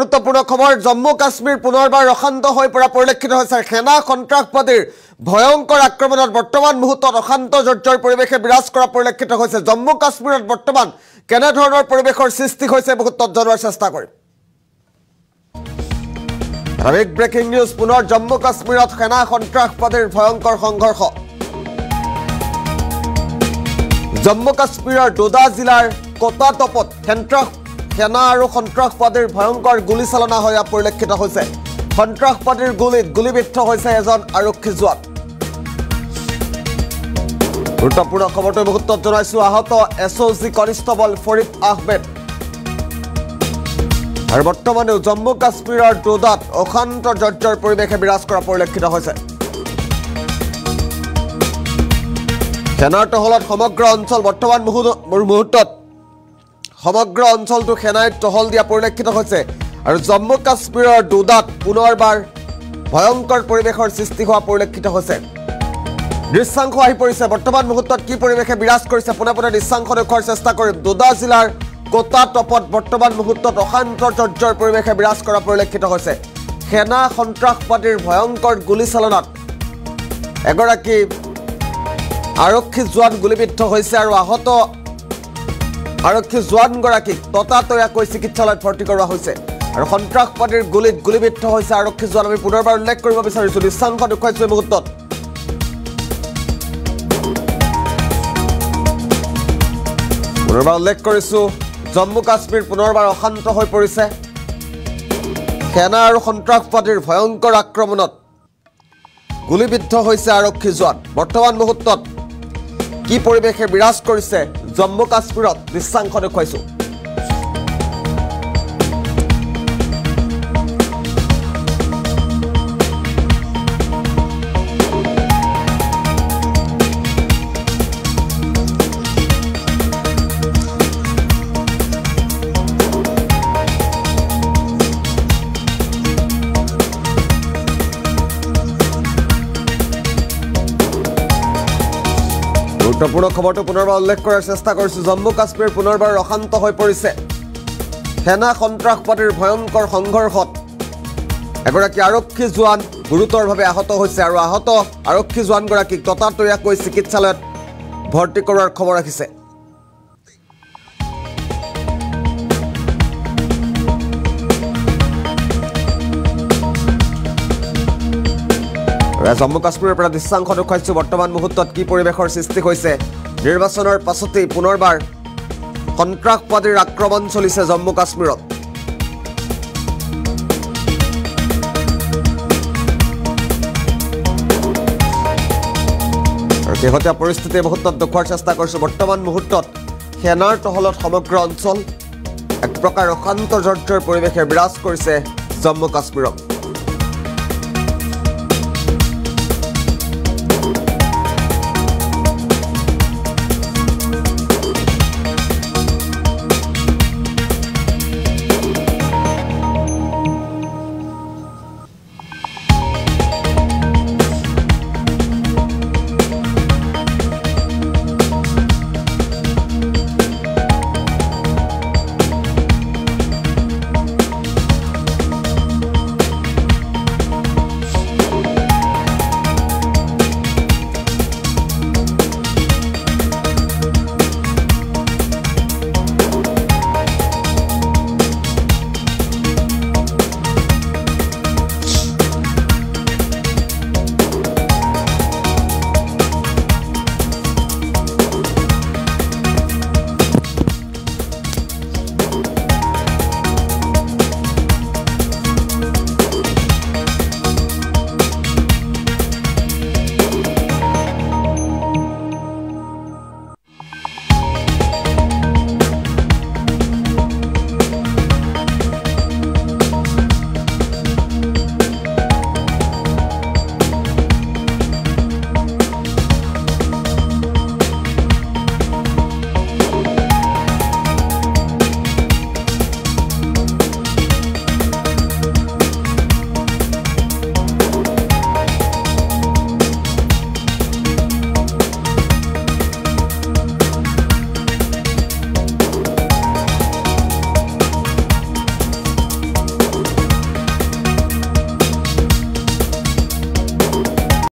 গুৰুত্বপূৰ্ণ খবৰ জম্মু কাশ্মীৰ পুনৰবাৰ অশান্ত হৈ পৰা পৰিলক্ষিত হৈছে সেনা সন্ত্ৰাসবাদীৰ ভয়ংকৰ আক্ৰমণত বৰ্তমান মুহূৰ্তত অশান্ত জৰ্জৰ পৰিৱেশে বিৰাজ কৰা পৰিলক্ষিত হৈছে জম্মু কাশ্মীৰত বৰ্তমান কেনে ধৰণৰ পৰিৱেশৰ সৃষ্টি হৈছে মুহূৰ্তত জনোৱাৰ চেষ্টা কৰিম বিগ ব্ৰেকিং নিউজ পুনৰ জম্মু কাশ্মীৰত সেনা সন্ত্ৰাসবাদীৰ ভয়ংকৰ সংঘৰ্ষ জম্মু কাশ্মীৰৰ ডোডা জিলাৰ কোটা টপত সেনা আৰু সন্ত্ৰাসবাদীৰ ভয়ংকৰ গুলীচালনা হৈ পৰিলক্ষিত হৈছে সন্ত্ৰাসবাদীৰ গুলীত গুলীবিদ্ধ হৈছে এজন আৰক্ষী জোৱান গুৰুত্বপূৰ্ণ খবৰটো মুহূৰ্তত জনাইছো আহত এছঅজি কনিষ্টেবল ফৰিদ আহমেদ আৰু বৰ্তমানেও জম্মু কাশ্মীৰৰ ডোডাত অশান্ত জৰ্জৰ পৰিৱেশে বিৰাজ কৰা পৰিলক্ষিত হৈছে সেনাৰ টহলত সমগ্ৰ অঞ্চল বৰ্তমান মুহূৰ্তত সমগ্ৰ অঞ্চলটো সেনাই টহল দিয়া পৰিলক্ষিত হৈছে আৰু জম্মু কাশ্মীৰৰ ডোডাত পুনৰবাৰ ভয়ংকৰ পৰিৱেশৰ সৃষ্টি হোৱা পৰিলক্ষিত হৈছে দৃশ্যাংশ আহি পৰিছে বৰ্তমান মুহূৰ্তত কি পৰিৱেশে বিৰাজ কৰিছে পোনে পোনে দৃশ্যাংশ দেখুৱাৰ চেষ্টা কৰিম ডোডা জিলাৰ কোটা টপত বৰ্তমান মুহূৰ্তত অশান্ত জৰ্জৰ পৰিৱেশে বিৰাজ কৰা পৰিলক্ষিত হৈছে সেনা সন্ত্ৰাসবাদীৰ ভয়ংকৰ গুলীচালনাত এগৰাকী আৰক্ষী জোৱান গুলীবিদ্ধ হৈছে আৰু আহত আৰক্ষী জোৱানগৰাকীক ততাতৈয়াকৈ চিকিৎসালয়ত ভৰ্তি কৰোৱা হৈছে আৰু সন্ত্ৰাসবাদীৰ গুলীত গুলীবিদ্ধ হৈছে আৰক্ষী জোৱান আমি পুনৰবাৰ উল্লেখ কৰিব বিচাৰিছো দৃশ্যাংশ দেখুৱাইছো মুহূৰ্তত পুনৰবাৰ উল্লেখ কৰিছো জম্মু কাশ্মীৰ পুনৰবাৰ অশান্ত হৈ পৰিছে সেনা আৰু সন্ত্ৰাসবাদীৰ ভয়ংকৰ আক্ৰমণত গুলীবিদ্ধ হৈছে আৰক্ষী জোৱান বৰ্তমান মুহূৰ্তত কি পৰিৱেশে বিৰাজ কৰিছে জম্মু কাশ্মীৰত দৃশ্যাংশ দেখুৱাইছো গুৰুত্বপূৰ্ণ খবৰটো পুনৰবাৰ উল্লেখ কৰাৰ চেষ্টা কৰিছো জম্মু কাশ্মীৰ পুনৰবাৰ অশান্ত হৈ পৰিছে সেনা সন্ত্ৰাসবাদীৰ ভয়ংকৰ সংঘৰ্ষত এগৰাকী আৰক্ষী জোৱান গুৰুতৰভাৱে আহত হৈছে আৰু আহত আৰক্ষী জোৱানগৰাকীক ততাতৈয়াকৈ চিকিৎসালয়ত ভৰ্তি কৰাৰ খবৰ আহিছে জম্মু কাশ্মীৰৰ পৰা দৃশ্যাংশ দেখুৱাইছো বৰ্তমান মুহূৰ্তত কি পৰিৱেশৰ সৃষ্টি হৈছে নিৰ্বাচনৰ পাছতেই পুনৰবাৰ সন্ত্ৰাসবাদীৰ আক্ৰমণ চলিছে জম্মু কাশ্মীৰত আৰু শেহতীয়া পৰিস্থিতি মুহূৰ্তত দেখুৱাৰ চেষ্টা কৰিছো বৰ্তমান মুহূৰ্তত সেনাৰ টহলত সমগ্ৰ অঞ্চল এক প্ৰকাৰ অশান্ত জৰ্জৰ পৰিৱেশে বিৰাজ কৰিছে জম্মু কাশ্মীৰত